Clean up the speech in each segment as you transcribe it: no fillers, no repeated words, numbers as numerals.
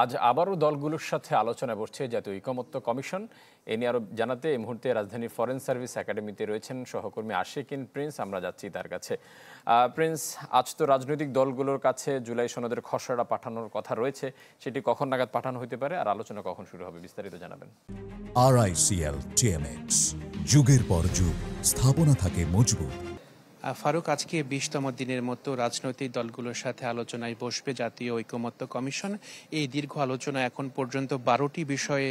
আজ আবারও দলগুলোর সাথে আলোচনা বসছে জাতীয় ঐকমত্য কমিশন। এ নিয়ে আরো জানাতে এই মুহূর্তে রাজধানীর ফরেন সার্ভিস একাডেমিতে রয়েছেন সহকর্মী আশিকিন প্রিন্স। আমরা যাচ্ছি তার কাছে। প্রিন্স, আজ তো রাজনৈতিক দলগুলোর কাছে জুলাই সনদের খসড়া পাঠানোর কথা রয়েছে, সেটি কখন নাগাদ পাঠানো হতে পারে আর আলোচনা কখন শুরু হবে, বিস্তারিত জানাবেন। RICL TMX, যুগের পর যুগ স্থাপনা থাকে মজবুত। ফারুক, আজকে 20তম দিনের মতো রাজনৈতিক দলগুলোর সাথে আলোচনায় বসবে জাতীয় ঐকমত্য কমিশন। এই দীর্ঘ আলোচনা এখন পর্যন্ত 12টি বিষয়ে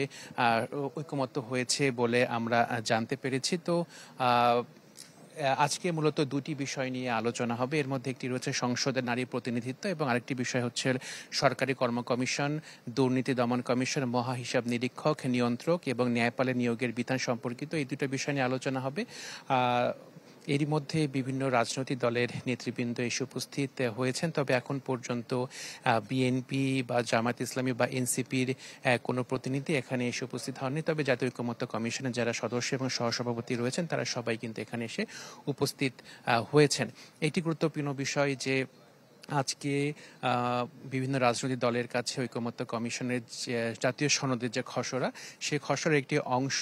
ঐকমত্য হয়েছে বলে আমরা জানতে পেরেছি। তো আজকে মূলত দুটি বিষয় নিয়ে আলোচনা হবে। এর মধ্যে একটি রয়েছে সংসদের নারী প্রতিনিধিত্ব এবং আরেকটি বিষয় হচ্ছে সরকারি কর্ম কমিশন, দুর্নীতি দমন কমিশন, মহা হিসাব নিরীক্ষক, নিয়ন্ত্রক এবং ন্যায়পালের নিয়োগের বিধান সম্পর্কিত এই দুটো বিষয় নিয়ে আলোচনা হবে। এরই মধ্যে বিভিন্ন রাজনৈতিক দলের নেতৃবৃন্দ এসে উপস্থিত হয়েছেন, তবে এখন পর্যন্ত বিএনপি বা জামায়াত ইসলামী বা এনসিপির কোনো প্রতিনিধি এখানে এসে উপস্থিত হননি। তবে জাতীয় ঐকমত্য কমিশনের যারা সদস্য এবং সহসভাপতি রয়েছেন তারা সবাই কিন্তু এখানে এসে উপস্থিত হয়েছেন। একটি গুরুত্বপূর্ণ বিষয় যে আজকে বিভিন্ন রাজনৈতিক দলের কাছে ঐকমত্য কমিশনের জাতীয় সনদের যে খসড়া, সেই খসড়ার একটি অংশ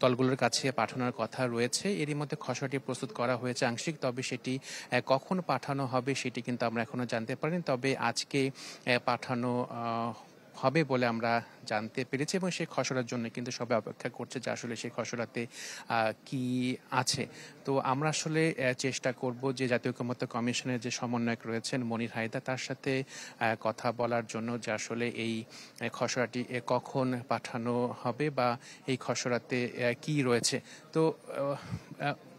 দলগুলোর কাছে পাঠানোর কথা রয়েছে। এরই মধ্যে খসড়াটি প্রস্তুত করা হয়েছে আংশিক, তবে সেটি কখন পাঠানো হবে সেটি কিন্তু আমরা এখনো জানতে পারিনি। তবে আজকে পাঠানো হবে বলে আমরা জানতে পেরেছি এবং সেই খসড়ার জন্য কিন্তু সবাই অপেক্ষা করছে যে আসলে সেই খসড়াতে কি আছে। তো আমরা আসলে চেষ্টা করব যে জাতীয় ঐকমত্য কমিশনের যে সমন্বয়ক রয়েছেন মনির হায়দা, তার সাথে কথা বলার জন্য যে আসলে এই খসড়াটি কখন পাঠানো হবে বা এই খসড়াতে কি রয়েছে। তো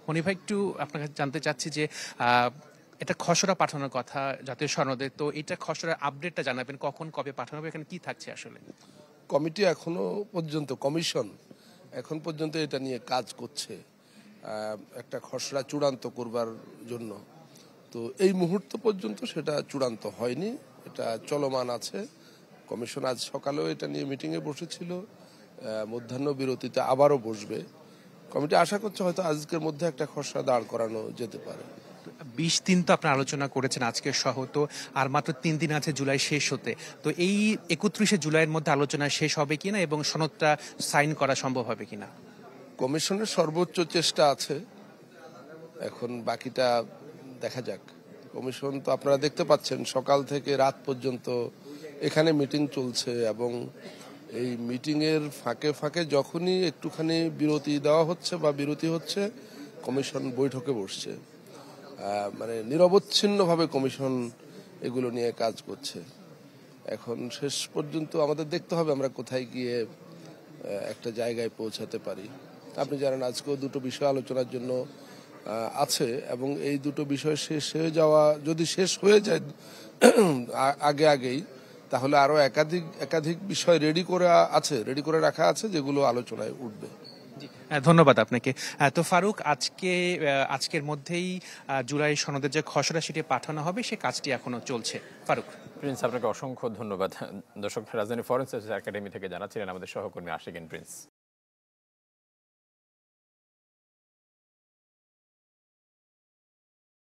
মনির ভাই, একটু আপনার কাছে জানতে চাচ্ছি যে এটা খসড়া পাঠানোর কথা জাতীয় সনদে, তো এটা খসড়ার আপডেটটা জানাবেন, কখন কবে পাঠানো হবে, এখানে কি থাকছে আসলে? কমিটি কমিশন এখন পর্যন্ত এটা নিয়ে কাজ করছে একটা খসড়া চূড়ান্ত করবার জন্য। তো এই মুহূর্ত পর্যন্ত সেটা চূড়ান্ত হয়নি, এটা চলমান আছে। কমিশন আজ সকালেও এটা নিয়ে মিটিংয়ে বসেছিল, মধ্যাহ্ন বিরতিতে আবারও বসবে। কমিটি আশা করছে হয়তো আজকের মধ্যে একটা খসড়া দাঁড় করানো যেতে পারে। 20 দিন তো আপনারা আলোচনা করেছেন আজকে সহ, তো আর মাত্র 3 দিন আছে জুলাই শেষ হতে। তো এই 31শে জুলাইয়ের মধ্যে আলোচনা শেষ হবে কিনা এবং সনদটা সাইন করা সম্ভব হবে কিনা? কমিশনের সর্বোচ্চ চেষ্টা আছে, এখন বাকিটা দেখা যাক। কমিশন তো আপনারা দেখতে পাচ্ছেন সকাল থেকে রাত পর্যন্ত এখানে মিটিং চলছে এবং এই মিটিংয়ের ফাঁকে ফাঁকে যখনই একটুখানি বিরতি দেওয়া হচ্ছে বা বিরতি হচ্ছে, কমিশন বৈঠকে বসছে। মানে নিরবচ্ছিন্নভাবে কমিশন এগুলো নিয়ে কাজ করছে। এখন শেষ পর্যন্ত আমাদের দেখতে হবে আমরা কোথায় গিয়ে একটা জায়গায় পৌঁছাতে পারি। আপনি জানেন আজকেও দুটো বিষয় আলোচনার জন্য আছে এবং এই দুটো বিষয় যদি শেষ হয়ে যায় আগেই, তাহলে আরো একাধিক বিষয় রেডি করে রাখা আছে যেগুলো আলোচনায় উঠবে। ধন্যবাদ আপনাকে। তো ফারুক, আজকের মধ্যেই জুলাই সনদের যে খসড়া সেটি পাঠানো হবে, সে কাজটি এখনো চলছে। ফারুক। প্রিন্স, আপনাকে অসংখ্য ধন্যবাদ। দর্শক, রাজধানী ফরেন সার্ভিস একাডেমি থেকে জানাচ্ছিলেন আমাদের সহকর্মী আশিকিন প্রিন্স।